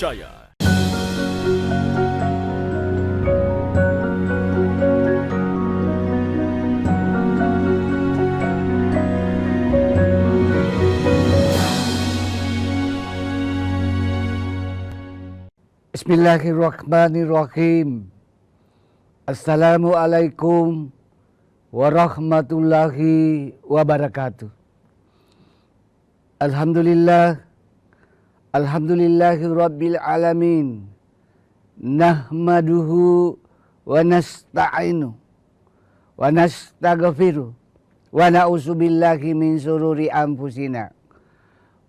terpercaya. Bismillahirrahmanirrahim. Assalamualaikum warahmatullahi wabarakatuh. Alhamdulillahi rabbil alamin. Nahmaduhu wa nasta'inu wa nastaghfiruh wa na'udzubillahi min sururi anfusina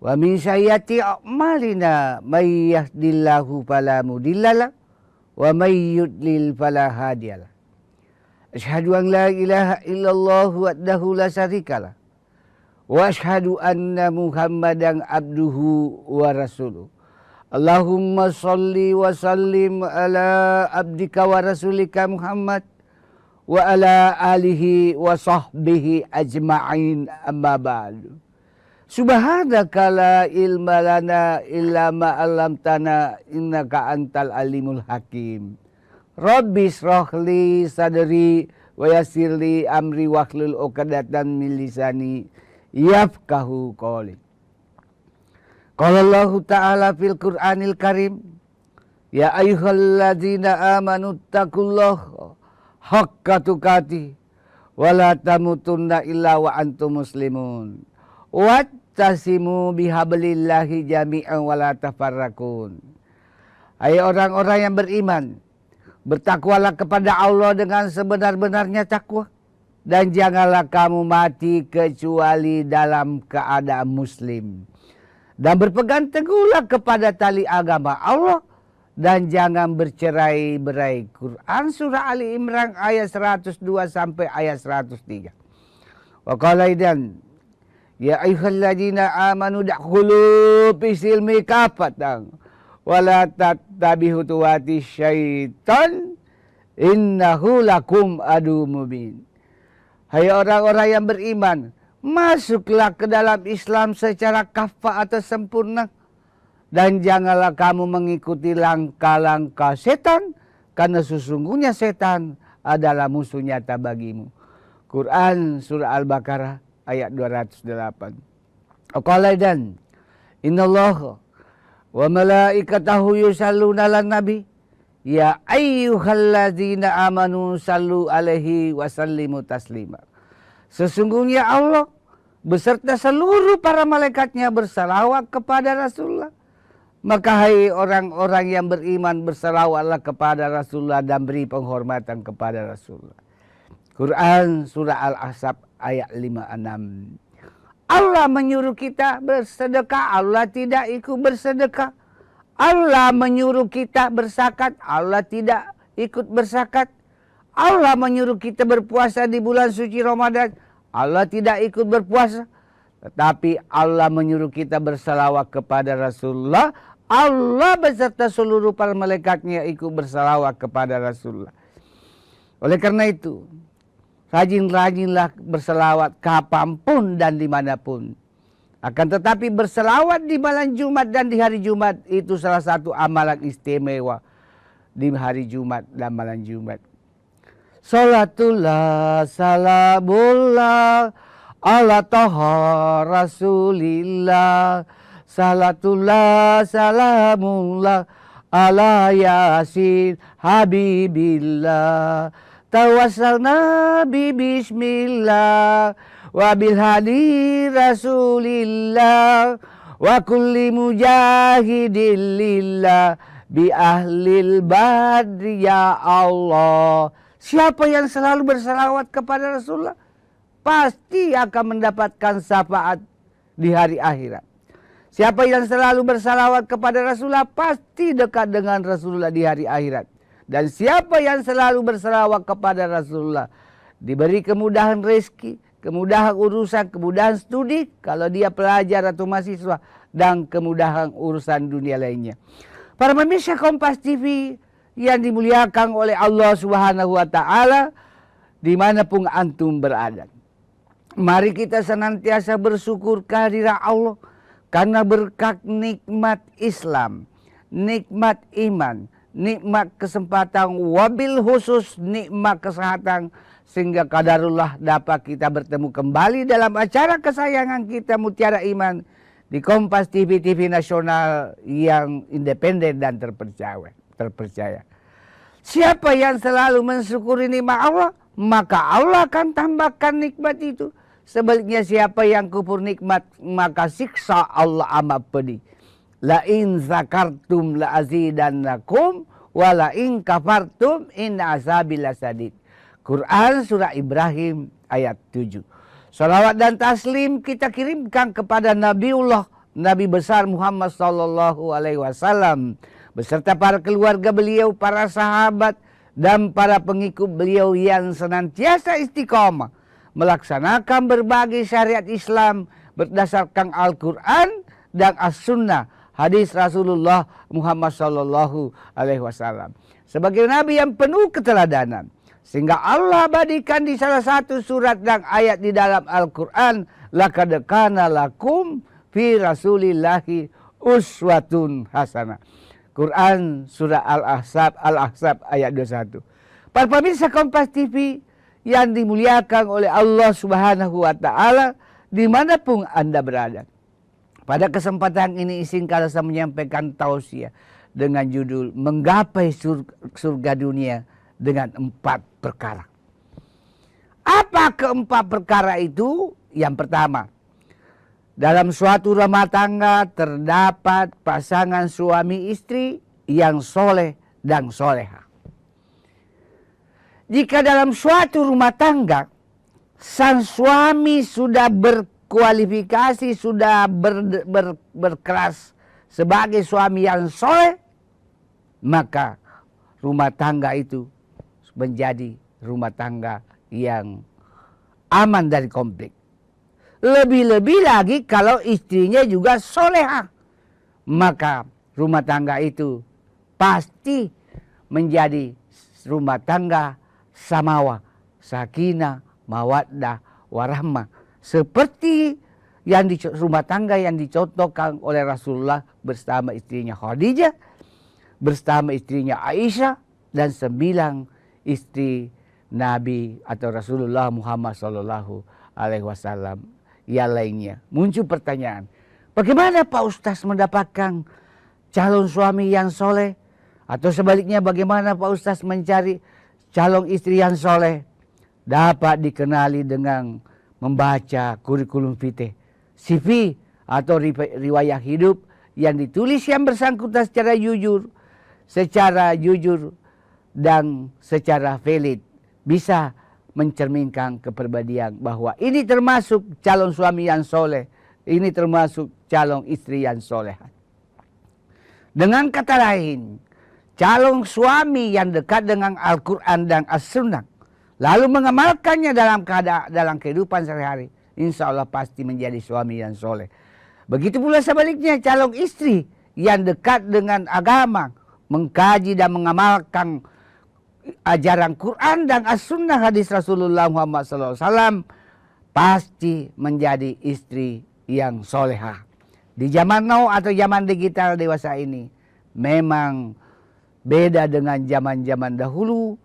wa min sayyiati a'malina may yahdihillahu fala mudhillalah wa may yudlil fala hadiyalah. Asyhadu an la ilaha illallah wahdahu la syarikalah wa asyhadu anna Muhammadan abduhu wa rasuluh. Allahumma shalli wa sallim ala abdika wa rasulika Muhammad wa ala alihi wa sahbihi ajma'in, amma ba'du. Subhanaka la ilma lana illa ma 'allamtana innaka antal alimul hakim. Rabbi shrah li sadri wa yassir li amri wahlul 'uqdatam min lisani yafqahu qawli. Qala Allah Ta'ala fil Qur'anil Karim, ya ayyuhalladzina amanu taqullaha haqqa tuqatih wa la tamutunna illa wa antum muslimun. Wattasimu bihablillahi jami'an wa la tafarraqun. Hai orang-orang yang beriman, bertakwalah kepada Allah dengan sebenar-benarnya takwa, dan janganlah kamu mati kecuali dalam keadaan muslim. Dan berpegang teguhlah kepada tali agama Allah, dan jangan bercerai-berai. Quran surah Ali Imran ayat 102 sampai ayat 103. Wa qala idan ya ayyuhalladzina amanu dakhulu fis silmi kafatan wa la tattabi'u khutuwati syaitan innahu lakum adu mubin. Hai orang-orang yang beriman, masuklah ke dalam Islam secara kafah atau sempurna, dan janganlah kamu mengikuti langkah-langkah setan, karena sesungguhnya setan adalah musuh nyata bagimu. Quran surah Al-Baqarah ayat 208. Qala dan innallaha wa malaikatahu yusalluna 'alan nabi ya ayyuhalladzina amanu sallu alaihi wa sallimu taslima. Sesungguhnya Allah beserta seluruh para malaikatnya bersalawat kepada Rasulullah. Maka hai orang-orang yang beriman, bersalawatlah kepada Rasulullah dan beri penghormatan kepada Rasulullah. Quran surah Al-Ahzab ayat 56. Allah menyuruh kita bersedekah, Allah tidak ikut bersedekah. Allah menyuruh kita berzakat, Allah tidak ikut berzakat. Allah menyuruh kita berpuasa di bulan suci Ramadan, Allah tidak ikut berpuasa. Tetapi Allah menyuruh kita bersalawat kepada Rasulullah, Allah beserta seluruh para malaikatnya ikut bersalawat kepada Rasulullah. Oleh karena itu, rajin-rajinlah berselawat kapanpun dan dimanapun. Akan tetapi berselawat di malam Jumat dan di hari Jumat itu salah satu amalan istimewa di hari Jumat dan malam Jumat. Salatullah salamullah ala taha rasulillah. Salatullah salamullah ala yasin habibillah. Tawassalna bismillah wa bil hadi rasulillah wa kulli mujahidin lillah bi ahlil badri ya Allah. Siapa yang selalu bersalawat kepada Rasulullah pasti akan mendapatkan syafaat di hari akhirat. Siapa yang selalu bersalawat kepada Rasulullah pasti dekat dengan Rasulullah di hari akhirat. Dan siapa yang selalu bersalawat kepada Rasulullah diberi kemudahan rezeki, kemudahan urusan, kemudahan studi kalau dia pelajar atau mahasiswa, dan kemudahan urusan dunia lainnya. Para pemirsa Kompas TV yang dimuliakan oleh Allah Subhanahu wa Ta'ala, dimanapun antum berada, mari kita senantiasa bersyukur kehadirat Allah karena berkat nikmat Islam, nikmat iman, nikmat kesempatan, wabil khusus nikmat kesehatan, sehingga qadarullah dapat kita bertemu kembali dalam acara kesayangan kita Mutiara Iman di Kompas TV, TV nasional yang independen dan terpercaya. Siapa yang selalu mensyukuri nikmat Allah, maka Allah akan tambahkan nikmat itu. Sebaliknya siapa yang kufur nikmat, maka siksa Allah amat pedih. La in zakartum la azidannakum wa la in kafartum in azabi lasadid. Quran surah Ibrahim ayat 7. Salawat dan taslim kita kirimkan kepada Nabiullah, Nabi besar Muhammad sallallahu alaihi wasallam beserta para keluarga beliau, para sahabat dan para pengikut beliau yang senantiasa istiqomah melaksanakan berbagai syariat Islam berdasarkan Al-Quran dan As-Sunnah, hadis Rasulullah Muhammad sallallahu alaihi wasallam sebagai nabi yang penuh keteladanan, sehingga Allah abadikan di salah satu surat dan ayat di dalam Al-Quran, laqad kana lakum fi rasulillahi uswatun hasanah. Quran surah Al-Ahzab ayat 21. Para pemirsa Kompas TV yang dimuliakan oleh Allah Subhanahu wa Ta'ala, dimanapun Anda berada. Pada kesempatan ini izinkan saya menyampaikan tausiah dengan judul Menggapai Surga Dunia dengan 4 perkara. Apa keempat perkara itu? Yang pertama, dalam suatu rumah tangga terdapat pasangan suami istri yang soleh dan soleha. Jika dalam suatu rumah tangga sang suami sudah berkualifikasi, sudah berkeras sebagai suami yang soleh, maka rumah tangga itu menjadi rumah tangga yang aman dari konflik. Lebih-lebih lagi kalau istrinya juga soleha, maka rumah tangga itu pasti menjadi rumah tangga samawa, sakinah, mawaddah, warahmah. Seperti yang di rumah tangga yang dicontohkan oleh Rasulullah bersama istrinya Khadijah, bersama istrinya Aisyah, dan 9 istri Nabi atau Rasulullah Muhammad sallallahu alaihi wasallam yang lainnya. Muncul pertanyaan, bagaimana Pak Ustaz mendapatkan calon suami yang soleh? Atau sebaliknya bagaimana Pak Ustaz mencari calon istri yang soleh? Dapat dikenali dengan membaca kurikulum vitae, CV atau riwayat hidup yang ditulis yang bersangkutan secara jujur dan secara valid, bisa mencerminkan kepribadian bahwa ini termasuk calon suami yang soleh, ini termasuk calon istri yang soleh. Dengan kata lain, calon suami yang dekat dengan Al-Quran dan As-Sunnah, lalu mengamalkannya dalam kehidupan sehari-hari, insya Allah pasti menjadi suami yang soleh. Begitu pula sebaliknya, calon istri yang dekat dengan agama, mengkaji dan mengamalkan ajaran Quran dan As-Sunnah, hadis Rasulullah Muhammad SAW, pasti menjadi istri yang soleha. Di zaman now atau zaman digital dewasa ini, memang beda dengan zaman-zaman dahulu.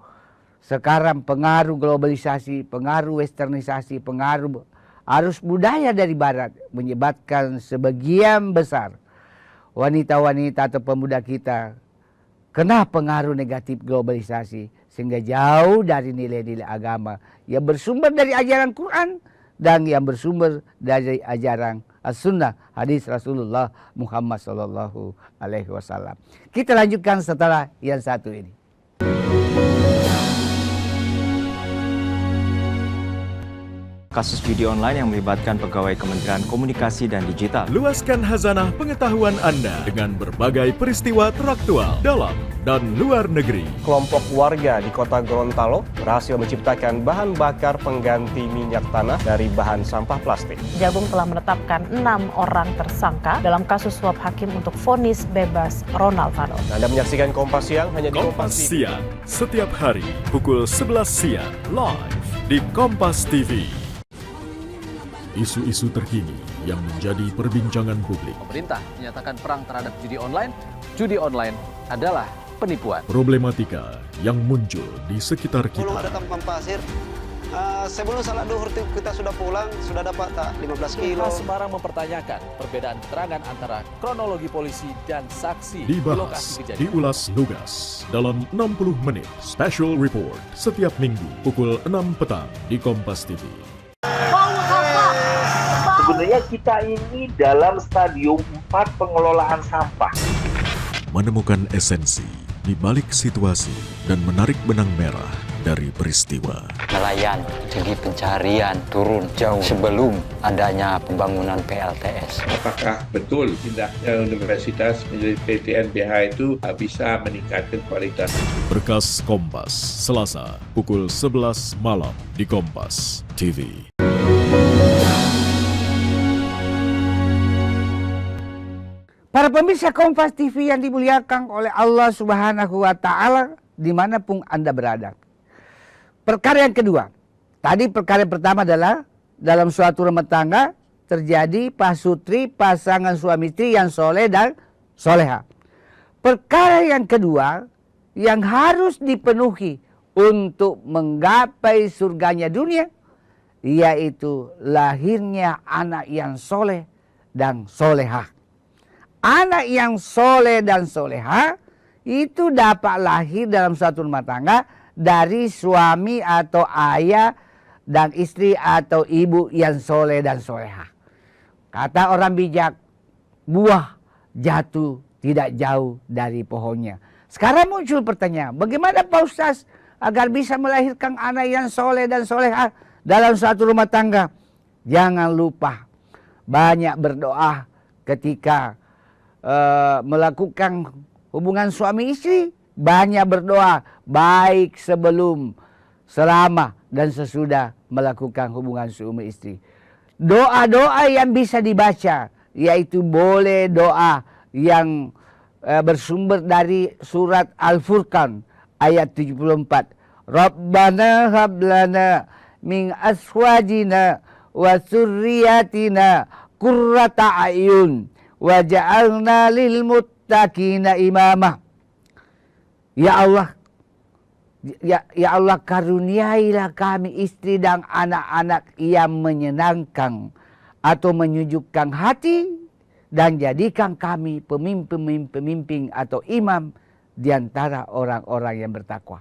Sekarang pengaruh globalisasi, pengaruh westernisasi, pengaruh arus budaya dari barat menyebabkan sebagian besar wanita-wanita atau pemuda kita kena pengaruh negatif globalisasi, sehingga jauh dari nilai-nilai agama yang bersumber dari ajaran Quran dan yang bersumber dari ajaran As-Sunnah, hadis Rasulullah Muhammad sallallahu alaihi wasallam. Kita lanjutkan setelah yang satu ini. Kasus judi online yang melibatkan pegawai Kementerian Komunikasi dan Digital. Luaskan khazanah pengetahuan Anda dengan berbagai peristiwa teraktual dalam dan luar negeri. Kelompok warga di kota Gorontalo berhasil menciptakan bahan bakar pengganti minyak tanah dari bahan sampah plastik. Jagung telah menetapkan 6 orang tersangka dalam kasus suap hakim untuk vonis bebas Ronald Fano. Anda menyaksikan Kompas Siang hanya di Kompas Siang, setiap hari pukul 11 siang, live di Kompas TV. Isu-isu terkini yang menjadi perbincangan publik. Pemerintah menyatakan perang terhadap judi online judi online adalah penipuan. Problematika yang muncul di sekitar Belum kita. ada tampan pasir. Sebelum salat duhur kita sudah pulang, sudah dapat tak 15 kilo. Polres Semarang mempertanyakan perbedaan keterangan antara kronologi polisi dan saksi di lokasi Dibahas, kejadian. diulas lugas dalam 60 menit Special Report setiap minggu pukul 6 petang di Kompas TV. Sebenarnya kita ini dalam stadium 4 pengelolaan sampah. Menemukan esensi di balik situasi dan menarik benang merah dari peristiwa. Nelayan segi pencarian turun jauh sebelum adanya pembangunan PLTS. Apakah betul tindaknya universitas menjadi PTNBH itu bisa meningkatkan kualitas? Berkas Kompas, Selasa pukul 11 malam di Kompas TV. Para pemirsa Kompas TV yang dimuliakan oleh Allah Subhanahu wa Ta'ala, dimanapun Anda berada. Perkara yang kedua, tadi perkara yang pertama adalah dalam suatu rumah tangga terjadi pasutri pasangan suami istri yang soleh dan soleha. Perkara yang kedua yang harus dipenuhi untuk menggapai surganya dunia, yaitu lahirnya anak yang soleh dan soleha. Anak yang soleh dan soleha itu dapat lahir dalam suatu rumah tangga dari suami atau ayah dan istri atau ibu yang soleh dan soleha. Kata orang bijak, buah jatuh tidak jauh dari pohonnya. Sekarang muncul pertanyaan, bagaimana Pak Ustaz agar bisa melahirkan anak yang soleh dan soleha dalam suatu rumah tangga? Jangan lupa banyak berdoa ketika melakukan hubungan suami istri. Banyak berdoa baik sebelum, selama dan sesudah melakukan hubungan suami istri. Doa-doa yang bisa dibaca yaitu boleh doa yang bersumber dari surat Al-Furqan ayat 74. Rabbana hablana min aswajina wa surriyatina qurrata a'yun waj'alna lil muttaqina imamah. Ya Allah, ya Allah, karuniailah kami istri dan anak-anak yang menyenangkan atau menyejukkan hati, dan jadikan kami pemimpin atau imam di antara orang-orang yang bertakwa.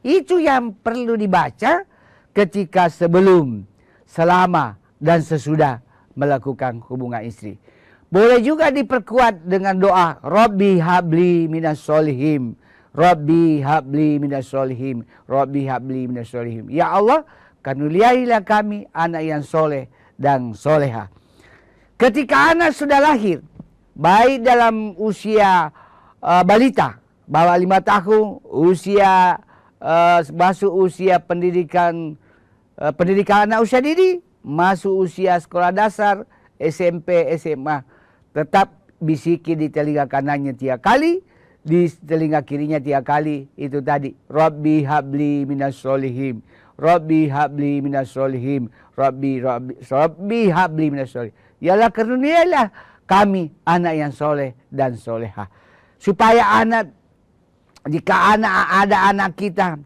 Itu yang perlu dibaca ketika sebelum, selama, dan sesudah melakukan hubungan istri. Boleh juga diperkuat dengan doa Rabbi habli minas solihin, Rabbi habli minas solihin, Rabbi habli minas solihin. Ya Allah, karuniailah kami anak yang soleh dan soleha. Ketika anak sudah lahir, baik dalam usia balita, bawah 5 tahun, usia masuk usia pendidikan anak usia dini, masuk usia sekolah dasar, SMP, SMA, tetap bisiki di telinga kanannya 3 kali, di telinga kirinya 3 kali. Itu tadi, Rabbi habli minas solihin, Rabbi habli minas solihin, Rabbi habli minas solihin. Yalah, karuniailah kami anak yang soleh dan soleha. Supaya anak, jika ada anak kita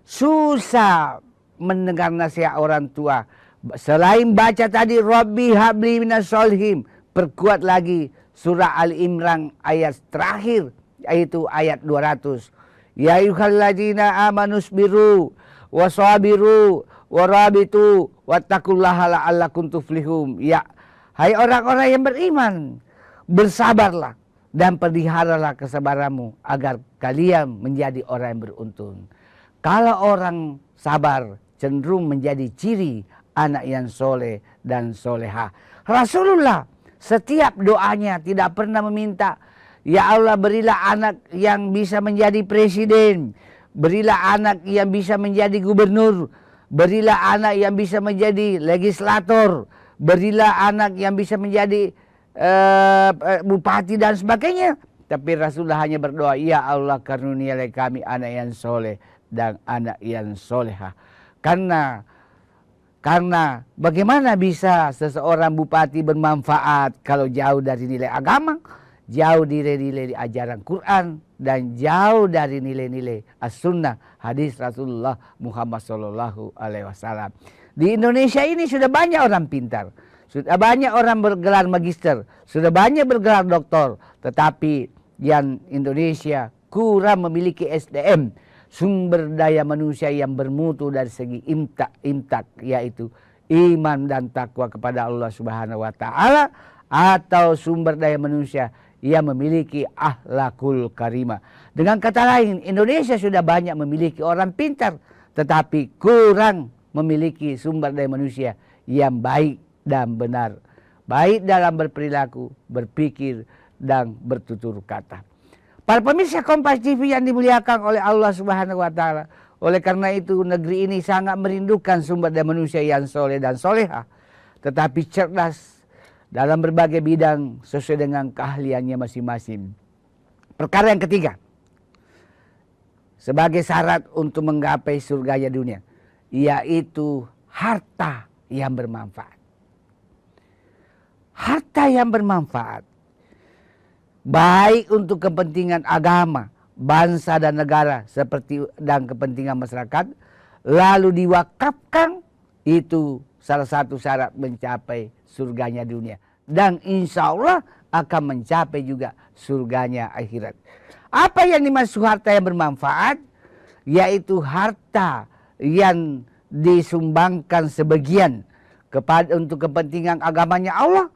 susah mendengar nasihat orang tua, selain baca tadi Rabbi habli minas solihin, perkuat lagi surah Al-Imran ayat terakhir, yaitu ayat 200. Ya ayyuhalladzina amanusbiru wasabiru warabitu wattaqullaha la'allakum tuflihun. Ya, hai orang-orang yang beriman, bersabarlah dan peliharalah kesabaranmu agar kalian menjadi orang yang beruntung. Kalau orang sabar cenderung menjadi ciri anak yang soleh dan soleha. Rasulullah setiap doanya tidak pernah meminta, ya Allah berilah anak yang bisa menjadi presiden, berilah anak yang bisa menjadi gubernur, berilah anak yang bisa menjadi legislator, berilah anak yang bisa menjadi bupati dan sebagainya. Tapi Rasulullah hanya berdoa, ya Allah karuniailah kami anak yang soleh dan anak yang soleha. Karena bagaimana bisa seseorang bupati bermanfaat kalau jauh dari nilai agama? jauh nilai-nilai ajaran Quran, dan jauh dari nilai-nilai as-sunnah, hadis Rasulullah Muhammad SAW. Di Indonesia ini sudah banyak orang pintar, sudah banyak orang bergelar magister, sudah banyak bergelar doktor, tetapi yang Indonesia kurang memiliki SDM, sumber daya manusia yang bermutu dari segi imtak, yaitu iman dan takwa kepada Allah Subhanahu wa Ta'ala, atau sumber daya manusia yang memiliki akhlakul karimah. Dengan kata lain, Indonesia sudah banyak memiliki orang pintar, tetapi kurang memiliki sumber daya manusia yang baik dan benar, baik dalam berperilaku, berpikir, dan bertutur kata. Para pemirsa Kompas TV yang dimuliakan oleh Allah Subhanahu wa Ta'ala, oleh karena itu negeri ini sangat merindukan sumber daya manusia yang soleh dan soleha, tetapi cerdas dalam berbagai bidang sesuai dengan keahliannya masing-masing. Perkara yang ketiga, sebagai syarat untuk menggapai surganya dunia, yaitu harta yang bermanfaat. Harta yang bermanfaat, baik untuk kepentingan agama, bangsa dan negara, seperti dan kepentingan masyarakat, lalu diwakafkan, itu salah satu syarat mencapai surganya dunia. Dan insya Allah akan mencapai juga surganya akhirat. Apa yang dimaksud harta yang bermanfaat? Yaitu harta yang disumbangkan sebagian untuk kepentingan agamanya Allah,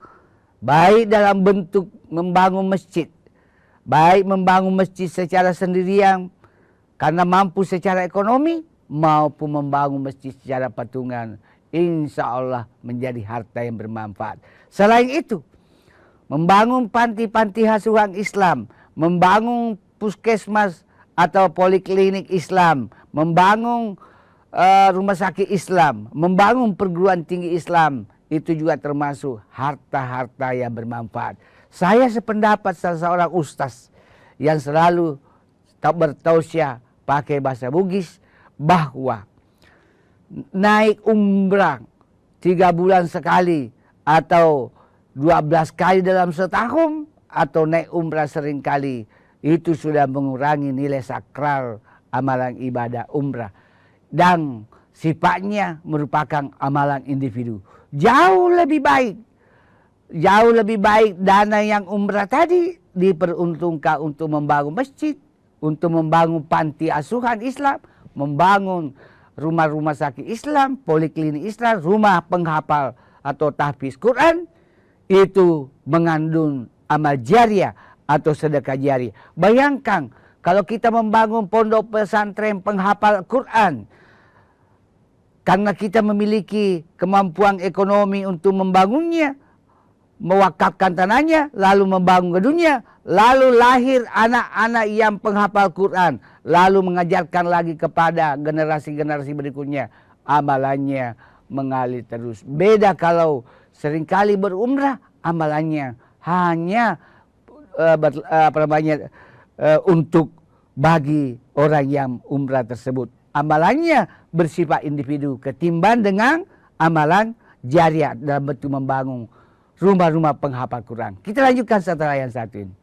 baik dalam bentuk membangun masjid, baik membangun masjid secara sendirian karena mampu secara ekonomi, maupun membangun masjid secara patungan, insya Allah menjadi harta yang bermanfaat. Selain itu, membangun panti-panti asuhan Islam, membangun puskesmas atau poliklinik Islam, membangun rumah sakit Islam, membangun perguruan tinggi Islam, itu juga termasuk harta-harta yang bermanfaat. Saya sependapat salah seorang ustaz yang selalu bertausiah pakai bahasa Bugis, bahwa naik umrah 3 bulan sekali atau 12 kali dalam setahun, atau naik umrah sering kali, itu sudah mengurangi nilai sakral amalan ibadah umrah, dan sifatnya merupakan amalan individu. Jauh lebih baik dana yang umrah tadi diperuntukkan untuk membangun masjid, untuk membangun panti asuhan Islam, membangun rumah-rumah sakit Islam, poliklinik Islam, rumah penghafal atau tahfiz Quran. Itu mengandung amal jariah atau sedekah jariah. Bayangkan kalau kita membangun pondok pesantren penghafal Quran, karena kita memiliki kemampuan ekonomi untuk membangunnya, mewakafkan tanahnya, lalu membangun gedungnya, lalu lahir anak-anak yang penghafal Quran, lalu mengajarkan lagi kepada generasi-generasi berikutnya, amalannya mengalir terus. Beda kalau seringkali berumrah, amalannya hanya untuk bagi orang yang umrah tersebut. Amalannya bersifat individu ketimbang dengan amalan jariah dalam bentuk membangun rumah-rumah penghafal Quran. Kita lanjutkan setelah yang satu ini.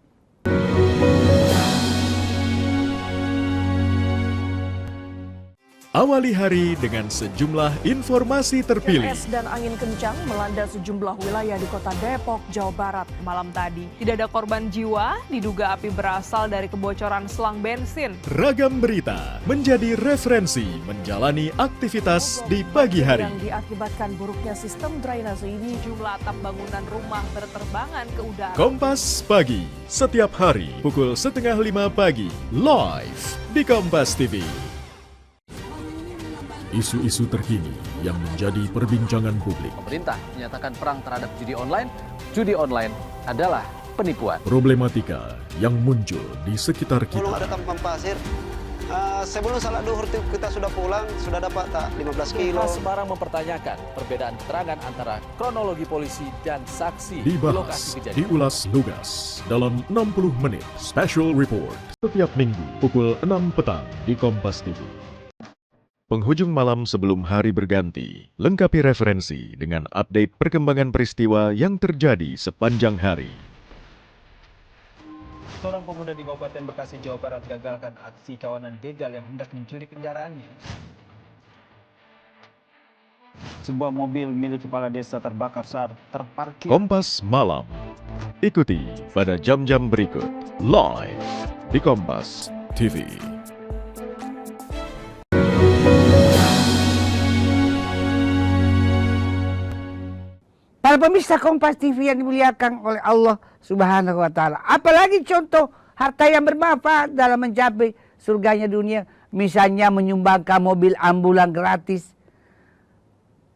Awali hari dengan sejumlah informasi terpilih. Es dan angin kencang melanda sejumlah wilayah di kota Depok, Jawa Barat malam tadi. Tidak ada korban jiwa, diduga api berasal dari kebocoran selang bensin. Ragam berita menjadi referensi menjalani aktivitas di pagi hari. Yang diakibatkan buruknya sistem drainase ini, jumlah atap bangunan rumah berterbangan ke udara. Kompas Pagi, setiap hari pukul 4:30 pagi, live di Kompas TV. Isu-isu terkini yang menjadi perbincangan publik. Pemerintah menyatakan perang terhadap judi online. Judi online adalah penipuan. Problematika yang muncul di sekitar kita. Belum ada tampang pasir. Sebelum salat duhur kita sudah pulang, sudah dapat tak 15 kilo. Semarang mempertanyakan perbedaan keterangan antara kronologi polisi dan saksi di lokasi Dibahas, kejadian. diulas lugas dalam 60 menit special report setiap minggu pukul 6 petang di Kompas TV. Penghujung malam sebelum hari berganti, lengkapi referensi dengan update perkembangan peristiwa yang terjadi sepanjang hari. Seorang pemuda di Kabupaten Bekasi, Jawa Barat gagalkan aksi kawanan begal yang hendak mencuri kendaraannya. Sebuah mobil milik kepala desa terbakar saat terparkir. Kompas Malam. Ikuti pada jam-jam berikut live di Kompas TV. Para pemirsa Kompas TV yang dimuliakan oleh Allah Subhanahu wa Ta'ala. Apalagi contoh harta yang bermanfaat dalam mencapai surganya dunia. Misalnya menyumbangkan mobil ambulan gratis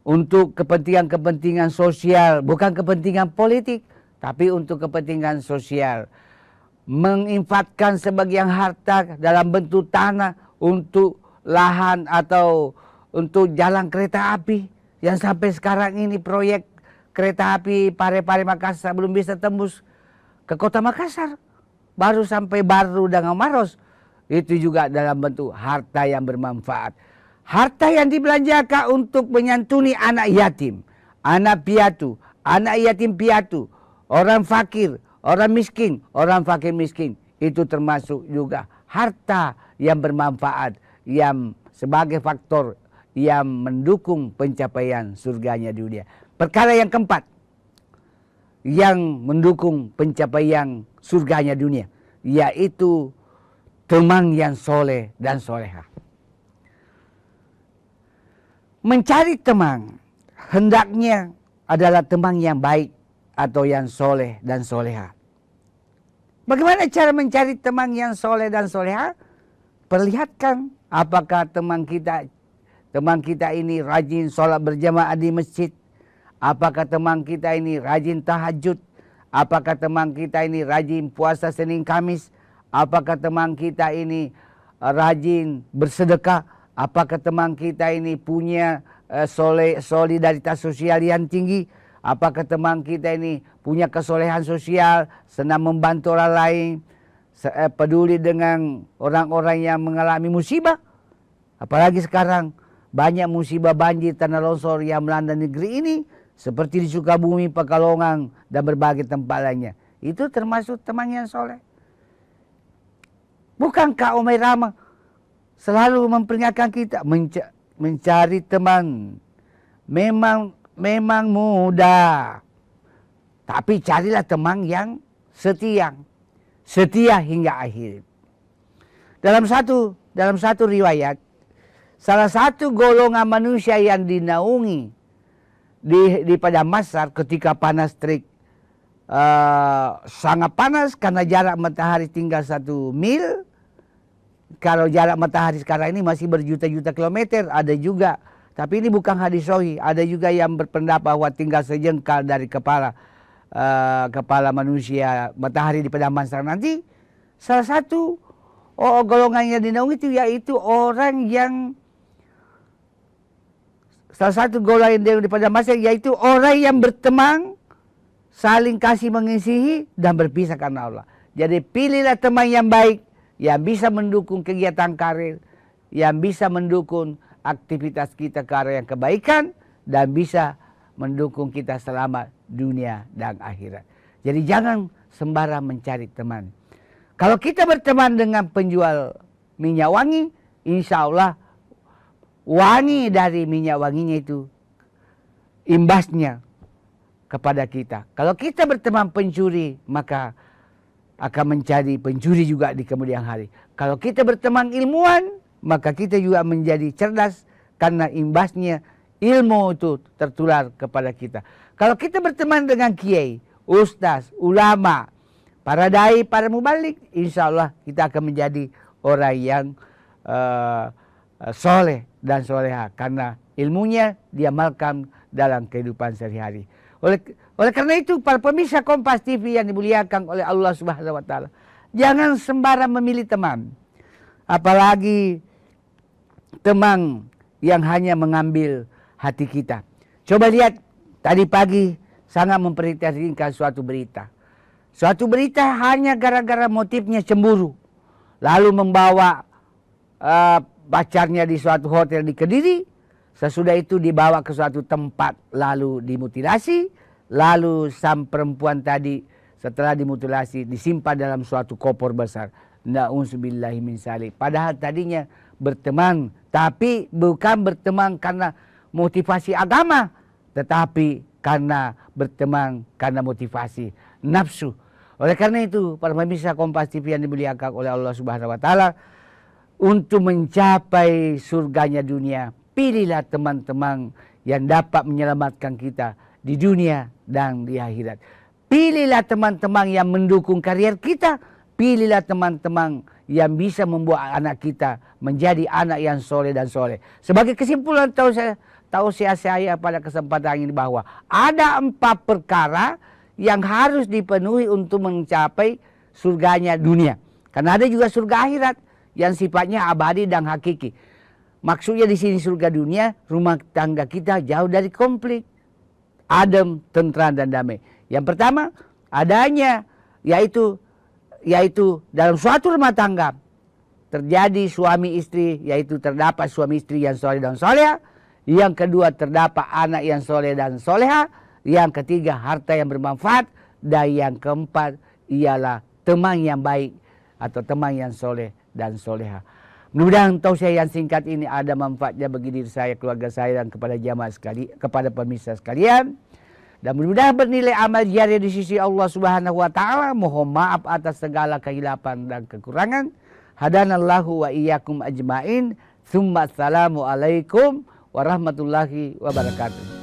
untuk kepentingan-kepentingan sosial, bukan kepentingan politik, tapi untuk kepentingan sosial. Menginfakkan sebagian harta dalam bentuk tanah untuk lahan atau untuk jalan kereta api yang sampai sekarang ini proyek kereta api Parepare Makassar belum bisa tembus ke kota Makassar. Baru sampai Baru dengan Maros. Itu juga dalam bentuk harta yang bermanfaat. Harta yang dibelanjakan untuk menyantuni anak yatim, anak piatu, anak yatim piatu, orang fakir, orang miskin, orang fakir miskin. Itu termasuk juga harta yang bermanfaat, yang sebagai faktor yang mendukung pencapaian surganya dunia. Perkara yang keempat yang mendukung pencapaian surganya dunia, yaitu teman yang soleh dan soleha. Mencari teman hendaknya adalah teman yang baik atau yang soleh dan soleha. Bagaimana cara mencari teman yang soleh dan soleha? Perlihatkan apakah teman kita ini rajin sholat berjamaah di masjid. Apakah teman kita ini rajin tahajud? Apakah teman kita ini rajin puasa Senin Kamis? Apakah teman kita ini rajin bersedekah? Apakah teman kita ini punya solidaritas sosial yang tinggi? Apakah teman kita ini punya kesolehan sosial, senang membantu orang lain, peduli dengan orang-orang yang mengalami musibah? Apalagi sekarang banyak musibah banjir, tanah longsor yang melanda negeri ini, seperti di Sukabumi, Pekalongan, dan berbagai tempat lainnya. Itu termasuk teman yang soleh. Bukankah Omai Rama selalu memperingatkan kita mencari teman memang mudah, tapi carilah teman yang setia hingga akhir. Dalam satu riwayat, salah satu golongan manusia yang dinaungi di Padang Masar ketika panas terik, sangat panas karena jarak matahari tinggal 1 mil. Kalau jarak matahari sekarang ini masih berjuta-juta kilometer, ada juga. Tapi ini bukan hadis sahih. Ada juga yang berpendapat bahwa tinggal sejengkal dari kepala manusia matahari di Padang Masar nanti. Salah satu golongan yang dinaungi itu yaitu orang yang salah satu golongan yang di Padang Masar yaitu orang yang berteman, saling kasih mengasihi dan berpisah karena Allah. Jadi pilihlah teman yang baik, yang bisa mendukung kegiatan karir, yang bisa mendukung aktivitas kita ke arah yang kebaikan, dan bisa mendukung kita selamat dunia dan akhirat. Jadi jangan sembarang mencari teman. Kalau kita berteman dengan penjual minyak wangi, insya Allah wangi dari minyak wanginya itu imbasnya kepada kita. Kalau kita berteman pencuri, maka akan menjadi pencuri juga di kemudian hari. Kalau kita berteman ilmuwan, maka kita juga menjadi cerdas karena imbasnya ilmu itu tertular kepada kita. Kalau kita berteman dengan kiai, ustaz, ulama, para dai, para mubalik, insya Allah kita akan menjadi orang yang soleh dan soleha karena ilmunya diamalkan dalam kehidupan sehari-hari. Oleh karena itu, para pemirsa Kompas TV yang dimuliakan oleh Allah Subhanahu wa Ta'ala, jangan sembarang memilih teman, apalagi teman yang hanya mengambil hati kita. Coba lihat, tadi pagi sangat memperhatikan suatu berita. Suatu berita hanya gara-gara motifnya cemburu, lalu membawa pacarnya di suatu hotel di Kediri. Sesudah itu dibawa ke suatu tempat lalu dimutilasi. Lalu sang perempuan tadi setelah dimutilasi disimpan dalam suatu koper besar. Na'udzubillahi min dzalik. Padahal tadinya berteman, tapi bukan berteman karena motivasi agama, tetapi karena berteman karena motivasi nafsu. Oleh karena itu, para pemirsa Kompas TV yang dimuliakan oleh Allah Subhanahu wa taala, untuk mencapai surganya dunia, pilihlah teman-teman yang dapat menyelamatkan kita di dunia dan di akhirat. Pilihlah teman-teman yang mendukung karier kita. Pilihlah teman-teman yang bisa membuat anak kita menjadi anak yang soleh dan soleh. Sebagai kesimpulan tausiah saya pada kesempatan ini bahwa ada 4 perkara yang harus dipenuhi untuk mencapai surganya dunia. Karena ada juga surga akhirat yang sifatnya abadi dan hakiki. Maksudnya di sini surga dunia, rumah tangga kita jauh dari konflik, adem, tentram dan damai. Yang pertama adanya yaitu dalam suatu rumah tangga terjadi suami istri, yaitu terdapat suami istri yang soleh dan soleha. Yang kedua terdapat anak yang soleh dan soleha. Yang ketiga harta yang bermanfaat. Dan yang keempat ialah teman yang baik atau teman yang soleh dan soleha. Mudah-mudahan tausiah yang singkat ini ada manfaatnya bagi diri saya, keluarga saya, dan kepada jamaah sekali, kepada pemirsa sekalian. Dan mudah-mudahan bernilai amal jariah di sisi Allah Subhanahu wa taala. Mohon maaf atas segala kehilapan dan kekurangan. Hadanallahu wa iyyakum ajmain. Tsumma assalamu alaikum warahmatullahi wabarakatuh.